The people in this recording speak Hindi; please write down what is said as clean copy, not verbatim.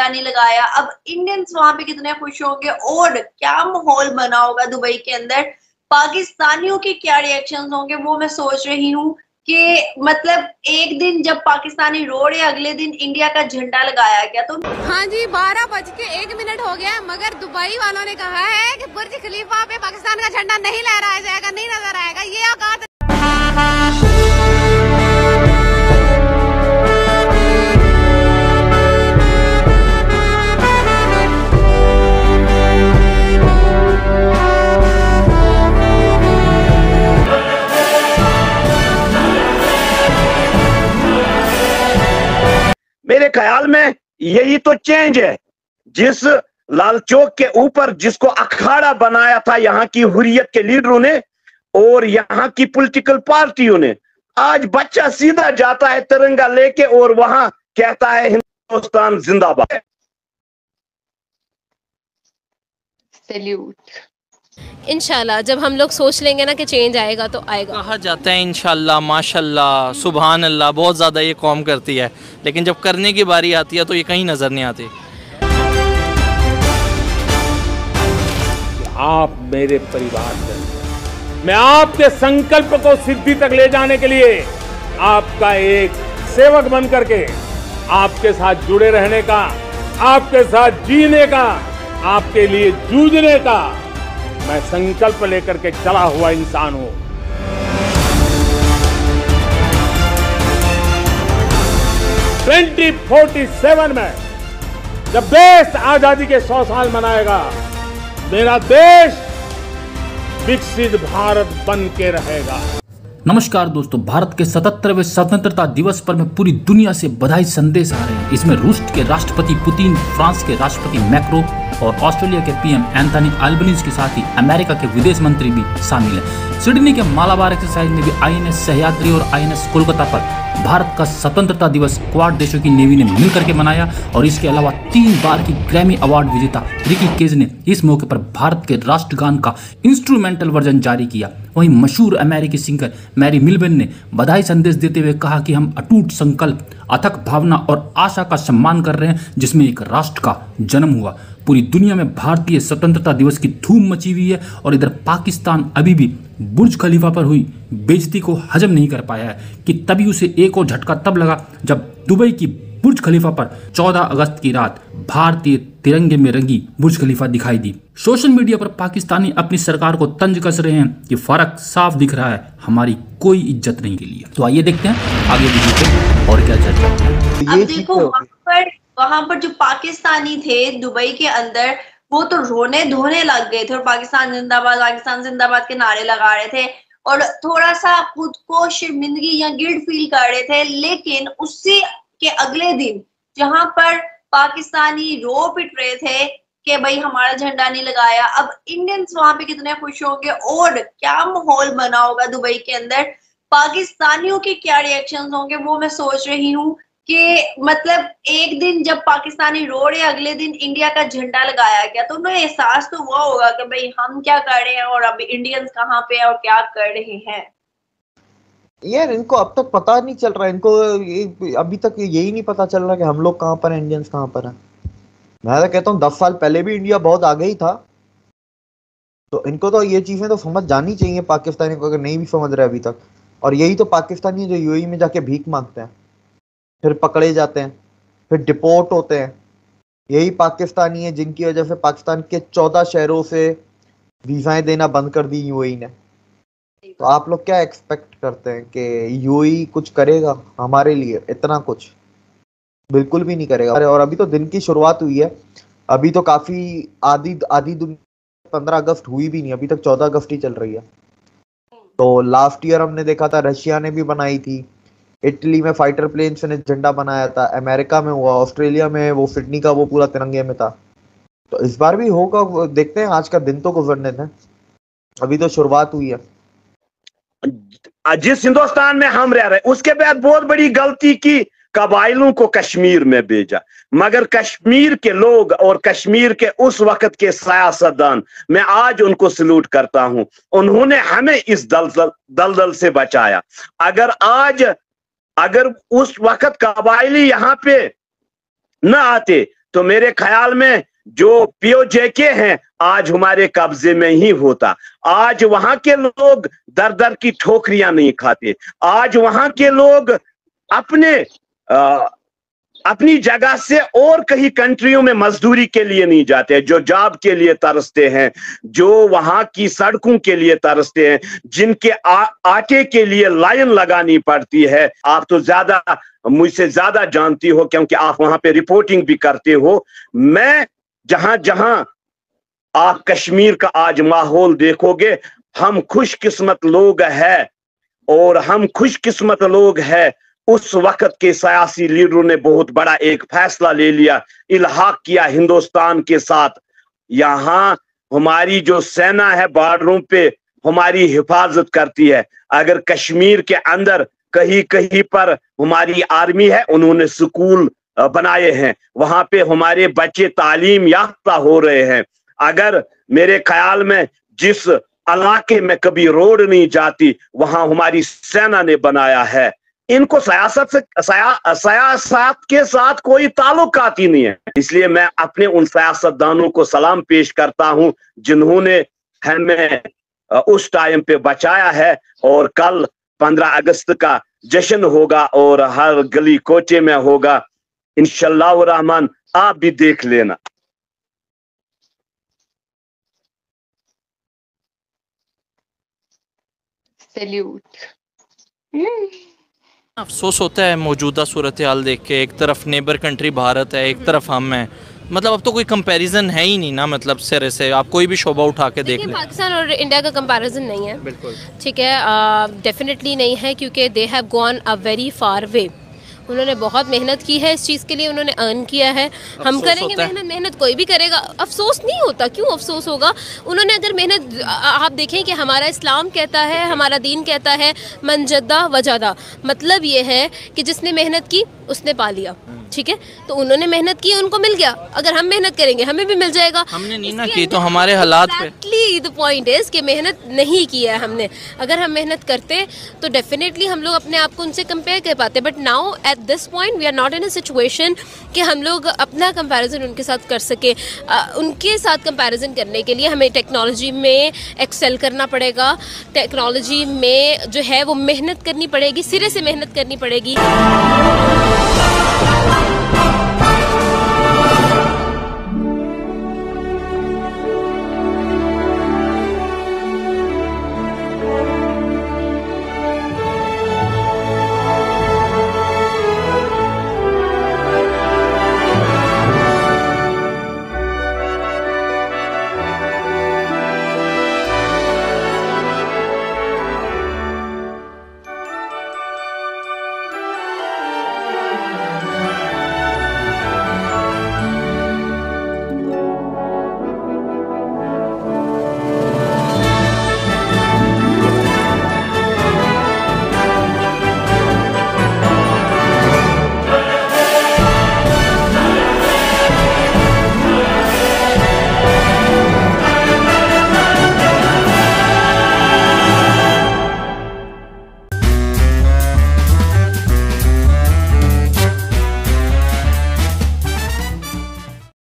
झंडा नहीं लगाया, अब इंडियंस वहां पे कितने खुश होंगे और क्या माहौल बना होगा दुबई के अंदर, पाकिस्तानियों के क्या रिएक्शंस होंगे वो मैं सोच रही हूँ कि मतलब एक दिन जब पाकिस्तानी रो रहे अगले दिन इंडिया का झंडा लगाया गया। तो हाँ जी 12:01 हो गया, मगर दुबई वालों ने कहा है कि बुर्ज खलीफा पे पाकिस्तान का झंडा नहीं लहराया जाएगा, नहीं नजर आएगा। ये औकात मेरे ख्याल में यही तो चेंज है। जिस लाल चौक के ऊपर जिसको अखाड़ा बनाया था यहाँ की हुर्रियत के लीडरों ने और यहाँ की पॉलिटिकल पार्टियों ने, आज बच्चा सीधा जाता है तिरंगा लेके और वहां कहता है हिंदुस्तान जिंदाबाद। सैल्यूट। इंशाल्लाह जब हम लोग सोच लेंगे ना कि चेंज आएगा तो आएगा। कहा जाता है इंशाल्लाह, माशाल्लाह, सुभान अल्लाह, बहुत ज़्यादा ये कौम करती है, लेकिन जब करने की बारी आती है तो ये कहीं नज़र नहीं आती। आप मेरे परिवार में, मैं आपके संकल्प को सिद्धि तक ले जाने के लिए आपका एक सेवक बन करके आपके साथ जुड़े रहने का, आपके साथ जीने का, आपके लिए जूझने का मैं संकल्प लेकर के चला हुआ इंसान हूं। (2047) में जब देश आजादी के 100 साल मनाएगा, मेरा देश विकसित भारत बन के रहेगा। नमस्कार दोस्तों, भारत के 77वें स्वतंत्रता दिवस पर में पूरी दुनिया से बधाई संदेश आ रहे हैं। इसमें रूस के राष्ट्रपति पुतिन, फ्रांस के राष्ट्रपति मैक्रो और ऑस्ट्रेलिया के पीएम एंथनी अल्बनीज के साथ ही अमेरिका के विदेश मंत्री भी शामिल हैं। सिडनी के मालाबार एक्सरसाइज में भी आईएनएस सह्याद्री और आईएनएस कोलकाता पर भारत का स्वतंत्रता दिवस क्वाड देशों की नेवी ने मिलकर के मनाया और इसके अलावा 3 बार की ग्रैमी अवार्ड विजेता रिकी केज ने इस मौके पर भारत के राष्ट्रगान का इंस्ट्रूमेंटल वर्जन जारी किया। वहीं मशहूर अमेरिकी सिंगर मैरी मिलबेन ने बधाई संदेश देते हुए कहा कि हम अटूट संकल्प, अथक भावना और आशा का सम्मान कर रहे हैं जिसमें एक राष्ट्र का जन्म हुआ। पूरी दुनिया में भारतीय स्वतंत्रता दिवस की धूम मची हुई है और इधर पाकिस्तान अभी भी बुर्ज खलीफा पर हुई बेइज्जती को हजम नहीं कर पाया है कि तभी उसे एक और झटका तब लगा जब दुबई की बुर्ज खलीफा पर 14 अगस्त की रात भारतीय तिरंगे में रंगी बुर्ज खलीफा दिखाई दी। सोशल मीडिया पर पाकिस्तानी अपनी सरकार को तंज कस रहे हैं कि फर्क साफ दिख रहा है, हमारी कोई इज्जत नहीं के लिए। तो आइए देखते हैं आगे वीडियो और क्या चर्चा। अब देखो वहां पर जो पाकिस्तानी थे दुबई के अंदर, वो तो रोने धोने लग गए थे और पाकिस्तान जिंदाबाद के नारे लगा रहे थे और थोड़ा सा खुद को शर्मिंदगी या गिल्ट फील कर रहे थे। लेकिन उससे के अगले दिन जहां पर पाकिस्तानी रो पिट रहे थे कि भाई हमारा झंडा नहीं लगाया, अब इंडियंस वहां पे कितने खुश होंगे और क्या माहौल बना होगा दुबई के अंदर, पाकिस्तानियों के क्या रिएक्शंस होंगे वो मैं सोच रही हूँ कि मतलब एक दिन जब पाकिस्तानी रो रहे अगले दिन इंडिया का झंडा लगाया गया तो उन्हें एहसास तो हुआ होगा कि भाई हम क्या कर रहे हैं और अभी इंडियंस कहाँ पे और क्या कर रहे हैं। यार इनको अब तक पता नहीं चल रहा, इनको अभी तक यही नहीं पता चल रहा कि हम लोग कहाँ पर हैं, इंडियंस कहाँ पर हैं। मैं तो कहता हूँ 10 साल पहले भी इंडिया बहुत आगे ही था, तो इनको तो ये चीजें तो समझ जानी चाहिए पाकिस्तानी को, अगर नहीं भी समझ रहे अभी तक। और यही तो पाकिस्तानी जो यूएई में जाके भीख मांगते हैं, फिर पकड़े जाते हैं, फिर डिपोर्ट होते हैं, यही पाकिस्तानी है जिनकी वजह से पाकिस्तान के 14 शहरों से वीजाएं देना बंद कर दी यूएई ने। तो आप लोग क्या एक्सपेक्ट करते हैं कि यूएई कुछ करेगा हमारे लिए? इतना कुछ बिल्कुल भी नहीं करेगा। और अभी तो दिन की शुरुआत हुई है, अभी तो काफी आधी दुनिया 15 अगस्त हुई भी नहीं, अभी तक 14 अगस्त ही चल रही है। तो लास्ट ईयर हमने देखा था रशिया ने भी बनाई थी, इटली में फाइटर प्लेन से ने झंडा बनाया था, अमेरिका में हुआ, ऑस्ट्रेलिया में वो सिडनी का वो पूरा तिरंगे में था। तो इस बार भी होगा, देखते हैं। आज का दिन तो गुजरने दें, अभी तो शुरुआत हुई है। जिस हिंदुस्तान में हम रह रहे उसके बाद बहुत बड़ी गलती की, कबाइलों को कश्मीर में भेजा, मगर कश्मीर के लोग और कश्मीर के उस वक्त के सियासतदान, मैं आज उनको सल्यूट करता हूं। उन्होंने हमें इस दलदल से बचाया। अगर उस वक्त कबाइली यहां पे न आते तो मेरे ख्याल में जो पीओजेके हैं आज हमारे कब्जे में ही होता। आज वहां के लोग दर दर की ठोकरियां नहीं खाते। आज वहां के लोग अपनी जगह से और कहीं कंट्रियों में मजदूरी के लिए नहीं जाते, जो जॉब के लिए तरसते हैं, जो वहां की सड़कों के लिए तरसते हैं, जिनके आटे के लिए लाइन लगानी पड़ती है। आप तो ज्यादा मुझसे ज्यादा जानती हो क्योंकि आप वहां पे रिपोर्टिंग भी करते हो। मैं जहां जहां आप कश्मीर का आज माहौल देखोगे, हम खुशकिस्मत लोग हैं और हम खुशकिस्मत लोग हैं। उस वक्त के सियासी लीडरों ने बहुत बड़ा एक फैसला ले लिया, इल्हाक किया हिंदुस्तान के साथ। यहाँ हमारी जो सेना है बॉर्डरों पे हमारी हिफाजत करती है। अगर कश्मीर के अंदर कहीं कहीं पर हमारी आर्मी है, उन्होंने स्कूल बनाए हैं, वहां पे हमारे बच्चे तालीम याफ्ता हो रहे हैं। अगर मेरे ख्याल में जिस इलाके में कभी रोड नहीं जाती वहां हमारी सेना ने बनाया है। इनको सियासत के साथ कोई ताल्लुकात ही नहीं है। इसलिए मैं अपने उन सियासतदानों को सलाम पेश करता हूं जिन्होंने हमें उस टाइम पे बचाया है। और कल 15 अगस्त का जश्न होगा और हर गली कोचे में होगा इंशाअल्लाह रहमान, आप भी देख लेना। सैल्यूट। अफसोस होता है मौजूदा सूरत हाल देख के। एक तरफ नेबर कंट्री भारत है, एक तरफ हम हैं। मतलब अब तो कोई कंपैरिजन है ही नहीं ना, मतलब सिरे से आप कोई भी शोबा उठा के देख लें। पाकिस्तान और इंडिया का कंपैरिजन नहीं है, बिल्कुल ठीक है, डेफिनेटली नहीं है, क्योंकि they have gone a very far way. उन्होंने बहुत मेहनत की है इस चीज़ के लिए, उन्होंने अर्न किया है। हम करेंगे मेहनत कोई भी करेगा, अफसोस नहीं होता। क्यों अफसोस होगा? उन्होंने अगर मेहनत, आप देखें कि हमारा इस्लाम कहता है, हमारा दीन कहता है मनजदा वजादा, मतलब ये है कि जिसने मेहनत की उसने पा लिया, ठीक है। तो उन्होंने मेहनत की, उनको मिल गया। अगर हम मेहनत करेंगे हमें भी मिल जाएगा। हमने नहीं ना की तो हमारे हालात पे। एक्चुअली द पॉइंट इज कि मेहनत नहीं की है हमने। अगर हम मेहनत करते तो डेफिनेटली हम लोग अपने आप को उनसे कंपेयर कर पाते। But now at this point we are not in a situation कि हम लोग अपना कंपैरिजन उनके साथ कर सके। उनके साथ कंपैरिजन करने के लिए हमें टेक्नोलॉजी में एक्सेल करना पड़ेगा, टेक्नोलॉजी में जो है वो मेहनत करनी पड़ेगी, सिरे से मेहनत करनी पड़ेगी।